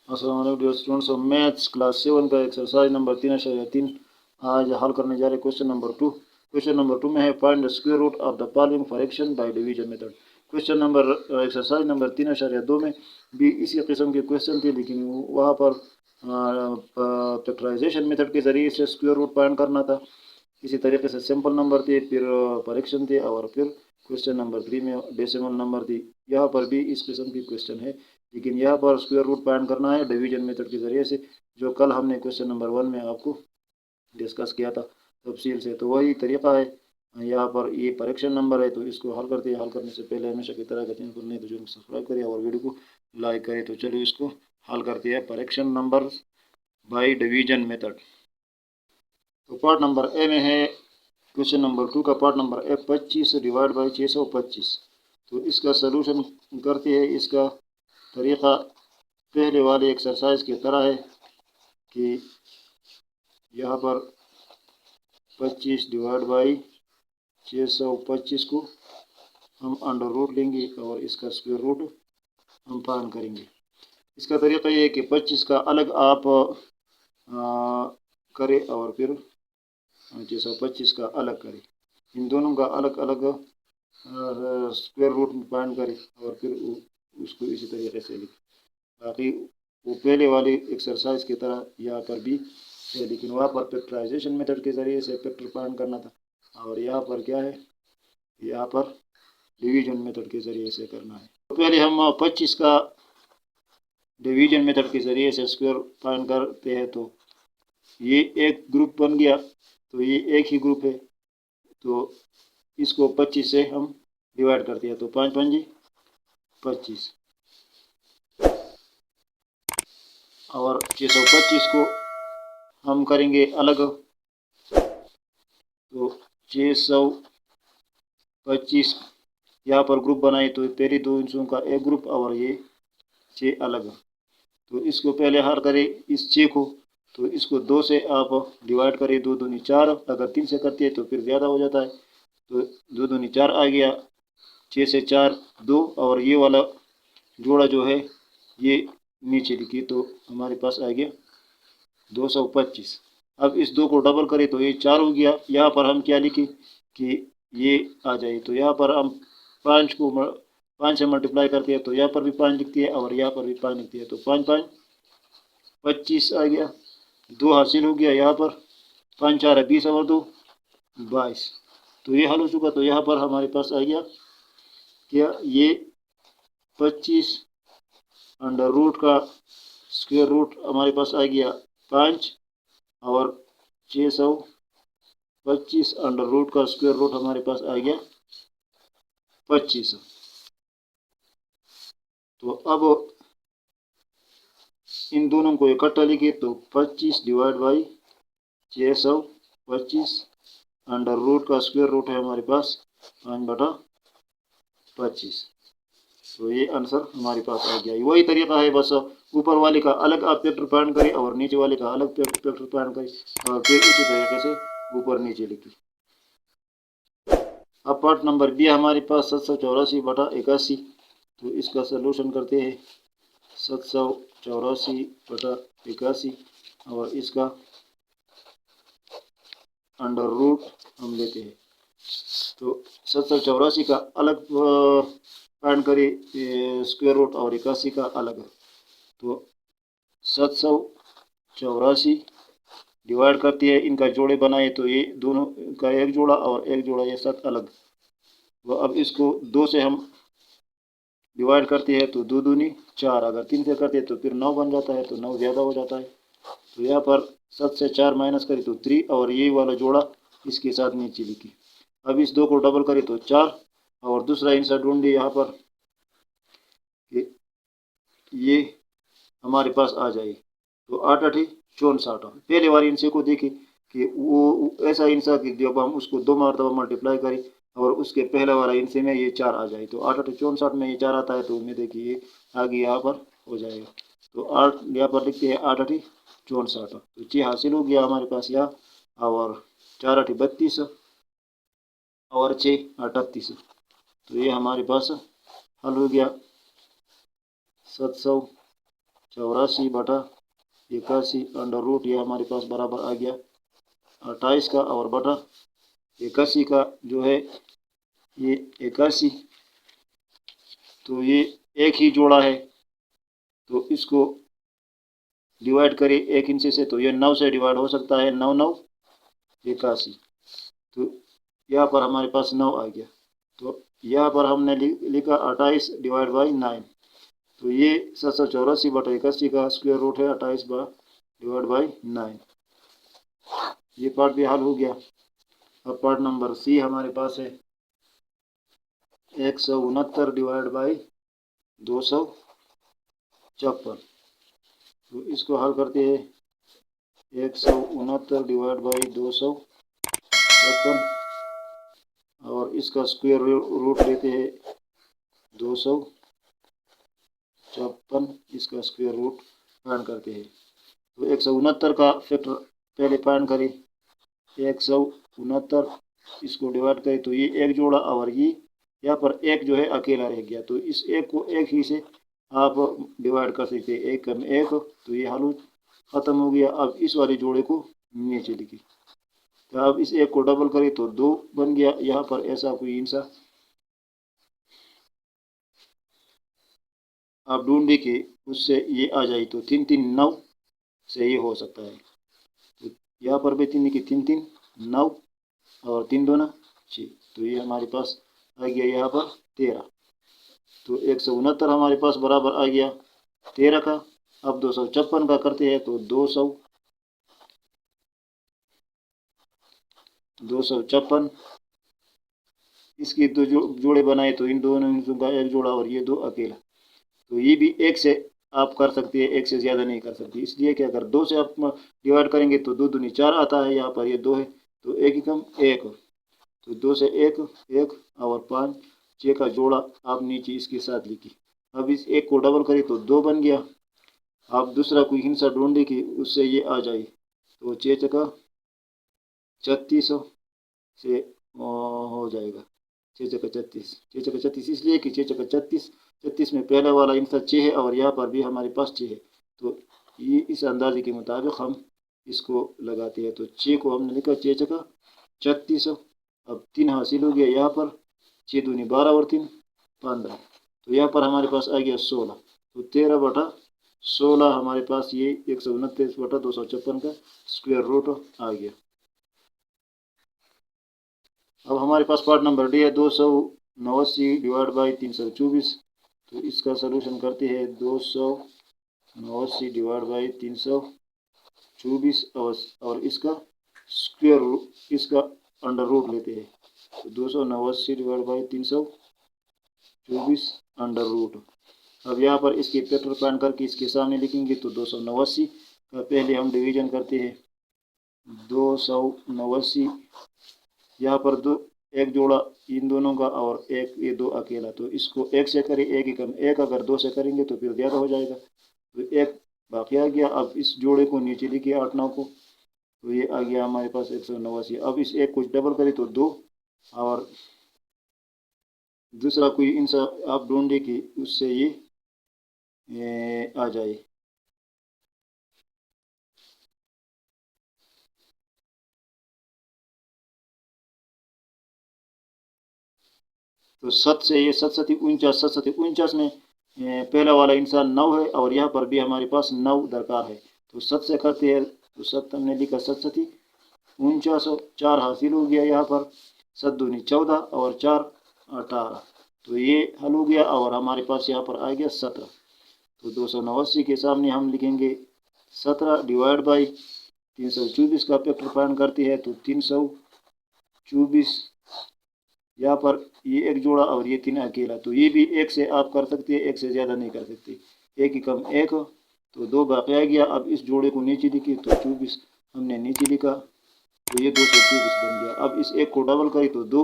अस्सलाम वालेकुम dear students of maths class 7 का एक्सरसाइज नंबर 3.3 आज हल करने जा रहे हैं क्वेश्चन नंबर 2। क्वेश्चन नंबर 2 में है find the square root of the following fraction by division method. Question number exercise number 3.2 में भी इसी किस्म के क्वेश्चन थे, लेकिन वहाँ पर फैक्टराइजेशन मेथड के जरिए से स्क्वायर रूट फाइंड करना था। इसी तरीके से सिंपल नंबर थे, फिर फ्रैक्शन थे, और फिर क्वेश्चन नंबर 3 में डेसिमल नंबर थी। यहाँ पर भी इस किस्म की क्वेश्चन है, लेकिन यहाँ पर स्क्वायर रूट फाइंड करना है डिवीजन मेथड के जरिए से, जो कल हमने क्वेश्चन नंबर 1 में आपको डिस्कस किया था तफसील से। तो वही तरीका है। यहाँ पर ये फ्रैक्शन नंबर है, तो इसको हल करते हैं। हल करने से पहले हमेशा की तरह कहते हैं नहीं तो जो सब्सक्राइब करें और वीडियो को लाइक करें। तो चलिए इसको हल करते हैं fraction number by division method. तो पार्ट नंबर ए में है क्वेश्चन नंबर 2 का part number A 25 divide by 625। तो इसका सलूशन करते हैं। इसका तरीका पहले वाले एक्सरसाइज की तरह है कि यहाँ पर 25 डिवाइड बाई 625 को हम अंडर रूट लेंगे और इसका स्क्वायर रूट हम फाइंड करेंगे। इसका तरीका ये है कि 25 का अलग आप करें और फिर 625 का अलग करें। इन दोनों का अलग अलग स्क्वायर रूट फाइंड करें और फिर उसको इसी तरीके से लिखें। बाकी वो पहले वाली एक्सरसाइज की तरह यहाँ पर भी है, लेकिन वहाँ पर फैक्टराइजेशन मेथड के जरिए से फैक्टर फाइंड करना था, और यहाँ पर क्या है, यहाँ पर डिवीजन मेथड के जरिए से करना है। तो पहले हम 25 का डिवीजन मेथड के जरिए से स्क्वायर फाइंड करते हैं। तो ये एक ग्रुप बन गया, तो ये एक ही ग्रुप है, तो इसको 25 से हम डिवाइड करते हैं। तो 5 5 25 और 625 को हम करेंगे अलग। तो 625 यहाँ पर ग्रुप बनाए, तो पहले दो इंचों का एक ग्रुप और ये 6 अलग। तो इसको पहले हल करें इस 6 को, तो इसको 2 से आप डिवाइड करें। 2 दूनी 4, अगर 3 से करते हैं तो फिर ज़्यादा हो जाता है। तो 2 दूनी 4 आ गया, 6 से 4 2, और ये वाला जोड़ा जो है ये नीचे लिखी, तो हमारे पास आ गया 225। अब इस 2 को डबल करें तो ये 4 हो गया। यहाँ पर हम क्या लिखें कि ये आ जाए, तो यहाँ पर हम 5 को 5 से मल्टीप्लाई करते हैं, तो यहाँ पर भी 5 लिखती है और यहाँ पर भी 5 लिखती है। तो 5 5 25 आ गया, 2 हासिल हो गया। यहाँ पर 5 4 20 और 2 22। तो ये हल हो चुका। तो यहाँ पर हमारे पास आ गया क्या, ये 25 अंडर रूट का स्क्वायर रूट हमारे पास आ गया 5, और 625 अंडर रूट का स्क्वायर रूट हमारे पास आ गया 25। तो अब इन दोनों को इकट्ठा लिखे, तो 25 डिवाइड बाई 625 अंडर रूट का स्क्वायर रूट है हमारे पास 5/25। तो ये आंसर हमारे पास आ गया। वही तरीका है, बस ऊपर वाले का अलग आप फैक्टर फाइंड करें और नीचे वाले का अलग फैक्टर फाइंड करें, और फिर उसी तरीके से ऊपर नीचे लिखें। अब पार्ट नंबर बी हमारे पास 784/81। तो इसका सलूशन करते हैं। 784/81 और इसका अंडर रूट हम लेते हैं। तो 784 का अलग फाइंड करें स्क्वायर रूट, और 81 का अलग। तो 784 डिवाइड करती है, इनका जोड़े बनाए, तो ये दोनों का एक जोड़ा और एक जोड़ा ये 7 अलग। तो अब इसको 2 से हम डिवाइड करते हैं, तो 2 दूनी 4, अगर 3 से करते हैं तो फिर 9 बन जाता है, तो 9 ज़्यादा हो जाता है। तो यहाँ पर 7 से 4 माइनस करें तो 3, और ये वाला जोड़ा इसके साथ नीचे लिखी। अब इस 2 को डबल करें तो 4, और दूसरा आंसर ढूंढिए यहाँ पर कि ये हमारे पास आ जाए। तो 8 8 64। पहले वाले इंसे को देखें कि वो ऐसा इंसा कि जब हम उसको 2 मरतबा मल्टीप्लाई करें और उसके पहले वाला इंसे में ये 4 आ जाए, तो 8 8 64 में ये 4 आता है, तो उम्मीद है कि ये आगे यहाँ पर हो जाएगा। तो 8 यहाँ पर लिखते हैं 8 8 64। तो 6 हासिल हो गया हमारे पास यहाँ, और 4 8 32 और 6 38। तो ये हमारे पास हल हो गया 84/81 अंडर रूट, ये हमारे पास बराबर आ गया 28 का, और बटा 81 का जो है ये 81, तो ये एक ही जोड़ा है, तो इसको डिवाइड करिए 1 इंच से, तो ये 9 से डिवाइड हो सकता है, 9 9 81, तो यहाँ पर हमारे पास 9 आ गया। तो यहाँ पर हमने लिखा 28 डिवाइड बाई 9, तो ये 784/81 का स्क्वायर रूट है 28 डिवाइड बाई 9। ये पार्ट भी हल हो गया। अब पार्ट नंबर सी हमारे पास है 169 डिवाइड बाई 256, तो इसको हल करते हैं। 169 डिवाइड बाई 256 और इसका स्क्वायर रूट लेते हैं 256, इसका स्क्वायर रूट फाइंड करते हैं। तो 169 का फैक्टर पहले फाइंड करें। 169 इसको डिवाइड करें तो ये एक जोड़ा, और ये यहाँ पर एक जो है अकेला रह गया, तो इस एक को एक ही से आप डिवाइड कर सकते हैं, एक कम एक, तो ये हल खत्म हो गया। अब इस वाले जोड़े को नीचे लिखिए, तो अब इस एक को डबल करें तो 2 बन गया। यहाँ पर ऐसा कोई इंसा आप ढूंढे कि उससे ये आ जाए, तो 3 3 9 से ये हो सकता है। तो यहाँ पर भी 3 की 3 3 9 और 3 2 6, तो ये हमारे पास आ गया यहाँ पर 13। तो 169 हमारे पास बराबर आ गया 13 का। अब 256 का करते हैं, तो 256 इसकी दो जोड़े बनाए, तो इन दोनों इंचों का एक जोड़ा और ये 2 अकेला, तो ये भी एक से आप कर सकते हैं, एक से ज़्यादा नहीं कर सकते। इसलिए कि अगर 2 से आप डिवाइड करेंगे तो 2 दूनी 4 आता है, यहाँ पर ये 2 है, तो एक ही कम एक, तो 2 से 1 1 और 5 6 का जोड़ा आप नीचे इसके साथ लिखिए। अब इस एक को डबल करें तो 2 बन गया। आप दूसरा कोई हिंसा ढूंढे कि उससे ये आ जाए, तो 6 चका 36 से हो जाएगा 6 चका 36, 6 चका 36 इसलिए कि 6 चका 36 में पहला वाला इंसा 6 है और यहाँ पर भी हमारे पास 6 है, तो ये इस अंदाजे के मुताबिक हम इसको लगाते हैं। तो 6 को हमने लिखा 6 चका 36, अब 3 हासिल हो गया यहाँ पर, 6 दूनी 12 और 3 15, तो यहाँ पर हमारे पास आ गया 16, तो 13/16 हमारे पास ये 129/256 का स्क्वायर रूट आ गया। अब हमारे पास पार्ट नंबर डी है 289 डिवाइड बाई 324, तो इसका सलूशन करते हैं। 289 डिवाइड बाई 324 और इसका स्क्वायर रूट, इसका अंडर रूट लेते हैं, तो 289 डिवाइड बाई 324 अंडर रूट। अब यहाँ पर इसके फैक्टर फाइंड करके इसके सामने लिखेंगे, तो 289 का पहले हम डिवीजन करते हैं। 289 यहाँ पर एक जोड़ा इन दोनों का और एक ये 2 अकेला, तो इसको 1 से करें, एक ही कम एक, अगर 2 से करेंगे तो फिर ज़्यादा हो जाएगा, तो 1 बाकी आ गया। अब इस जोड़े को नीचे लिखिए 8 9 को, तो ये आ गया हमारे पास 189। अब इस एक को डबल करें तो 2, और दूसरा कोई इंसा आप ढूंढे कि उससे ये आ जाए, तो 7 से ये 7 7 49, 7 7 49 में पहला वाला इंसान 9 है और यहाँ पर भी हमारे पास 9 दरकार है, तो 7 से करते हैं, तो 7 हमने लिखा 7 7 49, 4 हासिल हो गया यहाँ पर, 7 दूनी 14 और 4 18, तो ये हल हो गया और हमारे पास यहाँ पर आ गया 17। तो 289 के सामने हम लिखेंगे 17 डिवाइड बाई 324 का फैक्टर फाइंड करते हैं, तो 324 यहाँ पर ये एक जोड़ा और ये 3 अकेला, तो ये भी एक से आप कर सकते हैं, एक से ज़्यादा नहीं कर सकते, एक ही कम एक, तो 2 बाकी आ गया। अब इस जोड़े को नीचे लिखिए, तो 24 हमने नीचे लिखा, तो ये 224 बन गया। अब इस एक को डबल करें तो 2,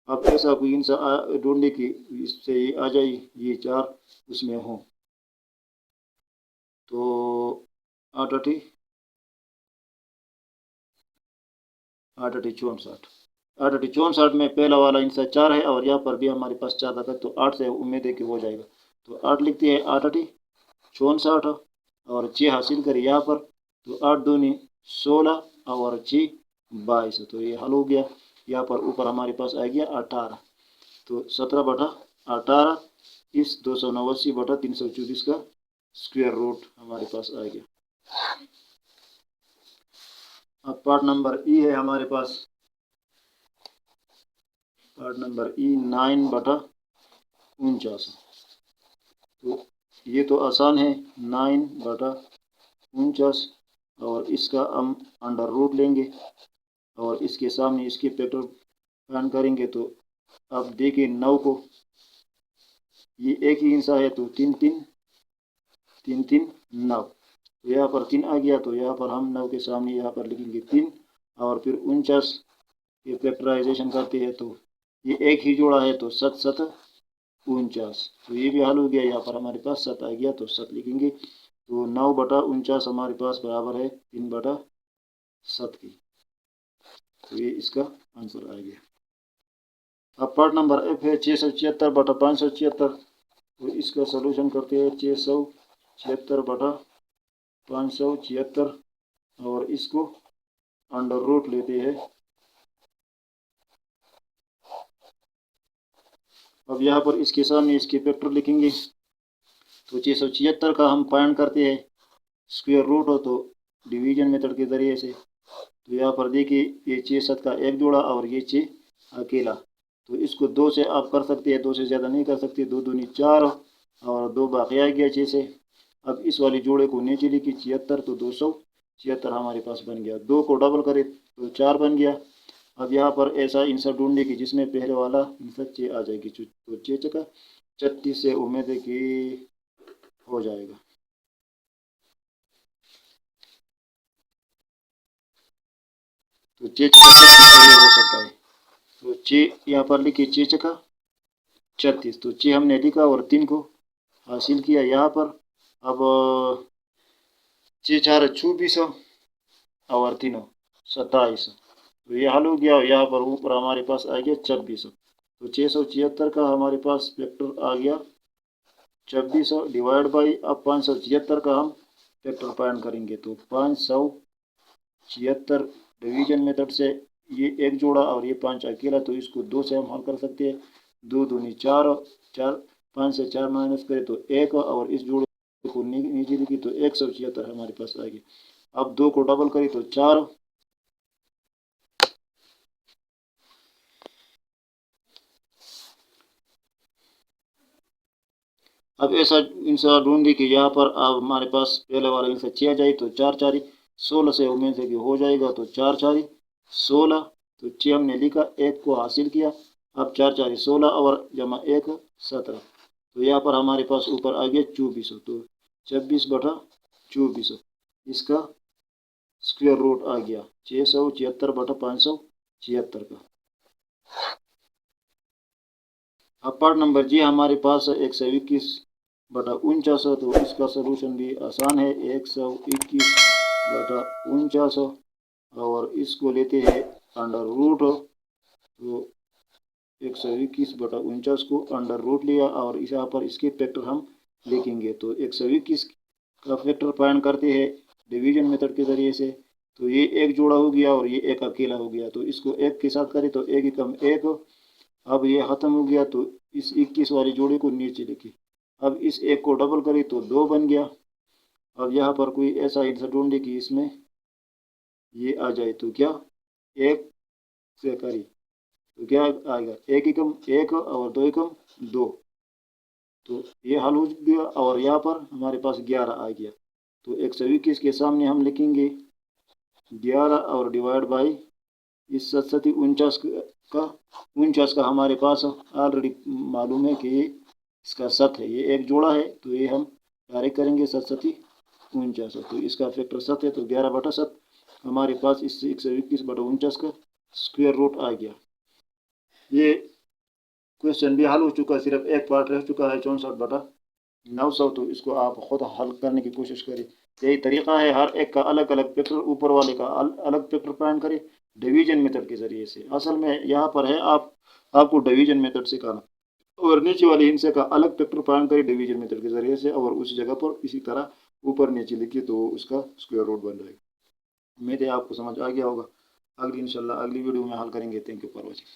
अब ऐसा कोई इंसा ढूंढे कि इससे ये आ जाए, ये 4 उसमें हो, तो 8 8 8 8 64, 8 8 64 में पहला वाला इंसा 4 है और यहाँ पर भी हमारे पास 4 आता, तो 8 से उम्मीद है कि हो जाएगा, तो 8 लिखते हैं 8 8 64 और 6 हासिल करें यहाँ पर, तो 8 दूनी 16 और 6 22। तो ये हल हो गया। यहाँ पर ऊपर हमारे पास आ गया 18, तो 17/18 इस 289/324 का स्क्वायर रूट हमारे पास आ गया। अब पार्ट नंबर ई है हमारे पास, पार्ट नंबर ई 9/49। तो ये तो आसान है, 9/49 और इसका हम अंडर रूट लेंगे और इसके सामने इसके फैक्टर फाइंड करेंगे। तो अब देखिए 9 को, ये एक ही हिस्सा है तो 3 3 3 3 9, तो यहाँ पर 3 आ गया। तो यहाँ पर हम 9 के सामने यहाँ पर लिखेंगे 3 और फिर 49 ये फैक्टराइजेशन करते हैं तो ये एक ही जोड़ा है तो 7 7 49, तो ये भी हल हो गया। यहाँ पर हमारे पास 7 आ गया तो 7 लिखेंगे। तो 9/49 हमारे पास बराबर है 3/7 की, तो ये इसका आंसर आ गया। अब पार्ट नंबर एफ है 676/576, तो इसका सलूशन करते हैं। 676/576 और इसको अंडर रूट लेते हैं। अब यहाँ पर इसके सामने इसके फैक्टर लिखेंगे। तो 676 का हम फाइंड करते हैं स्क्वायर रूट हो तो डिवीजन मेथड के ज़रिए से। तो यहाँ पर देखिए ये 6 7 का एक जोड़ा और ये 6 अकेला, तो इसको 2 से आप कर सकते हैं, 2 से ज़्यादा नहीं कर सकते। 2 दूनी 4 और 2 बाकी आ गया 6 से। अब इस वाले जोड़े को नीचे लिखी 76, तो 276 हमारे पास बन गया। 2 को डबल करें तो 4 बन गया। अब यहाँ पर ऐसा इंसर ढूंढने की जिसमें पहले वाला इंसर 6 आ जाएगी, तो 6 चक्का 36 से उम्मीद है कि हो जाएगा। तो 6 चक्का 36 हो सकता है। तो 6 यहाँ पर लिखिए 6 चक्का 36, तो 6 हमने लिखा और 3 को हासिल किया यहाँ पर। अब 6 4 24 और 3 27, तो ये हल हो गया। यहाँ पर ऊपर हमारे पास आ गया 26, तो 676 का हमारे पास फैक्टर आ गया 26 डिवाइड बाई, अब 576 का हम फैक्टर फाइंड करेंगे। तो 576 डिवीजन मेथड से ये एक जोड़ा और ये 5 अकेला, तो इसको 2 से हम हल कर सकते हैं। 2 दूनी 4 4, 5 से 4 माइनस करें तो 1 और इस जोड़े को नीचे लिखी तो 176 हमारे पास आ गया। अब 2 को डबल करें तो 4, अब ऐसा इंसा ढूंढी कि यहाँ पर अब हमारे पास पहले वाला इंसा 6 आ जाए, तो 4 4 16 से उम्मीद है कि हो जाएगा। तो 4 4 16, तो 6 हमने लिखा, 1 को हासिल किया। अब 4 4 16 और जमा 1 17, तो यहाँ पर हमारे पास ऊपर आ गया 24, तो 26/24 इसका स्क्वायर रूट आ गया 676/576 का। अब पार्ट नंबर जी हमारे पास 121/49, तो इसका सलूशन भी आसान है। 121/49 और इसको लेते हैं अंडर रूट, तो 121/49 को अंडर रूट लिया और यहाँ पर इसके फैक्टर हम लिखेंगे। तो 121 का फैक्टर फाइंड करते हैं डिवीजन मेथड के ज़रिए से। तो ये एक जोड़ा हो गया और ये एक अकेला हो गया, तो इसको एक के साथ करें तो 1 एकम 1। अब ये ख़त्म हो गया, तो इस 21 वाले जोड़े को नीचे लिखिए। अब इस 1 को डबल करें तो 2 बन गया। अब यहाँ पर कोई ऐसा आंसर ढूंढे कि इसमें ये आ जाए, तो क्या 1 से करें तो क्या आएगा, 1 एकम 1 और 2 एकम 2, तो ये हल हो गया। और यहाँ पर हमारे पास 11 आ गया, तो 121 के सामने हम लिखेंगे 11 और डिवाइड बाई इस 7 49 का हमारे पास ऑलरेडी मालूम है कि इसका 7 है, ये एक जोड़ा है, तो ये हम डायरेक्ट करेंगे 7 49, तो इसका फैक्टर 7 है, तो 11/7 हमारे पास इस 121/49 का स्क्वायर रूट आ गया। ये क्वेश्चन भी हल हो चुका है, सिर्फ एक पार्ट रह चुका है 64/900, तो इसको आप खुद हल करने की कोशिश करें। यही तरीका है, हर एक का अलग अलग फैक्टर, ऊपर वाले का अलग फैक्टर फाइंड करें डिवीजन मेथड के ज़रिए से। असल में यहाँ पर है आपको डिवीजन मेथड सिखाना। और नीचे वाले हिस्से का अलग फैक्टर फाइंड करें डिवीजन मेथड के जरिए से, और उस जगह पर इसी तरह ऊपर नीचे लिखिए तो उसका स्क्वायर रूट बन जाएगा। उम्मीद है आपको समझ आ गया होगा। अगली इंशाल्लाह अगली वीडियो में हल करेंगे। Thank you for watching.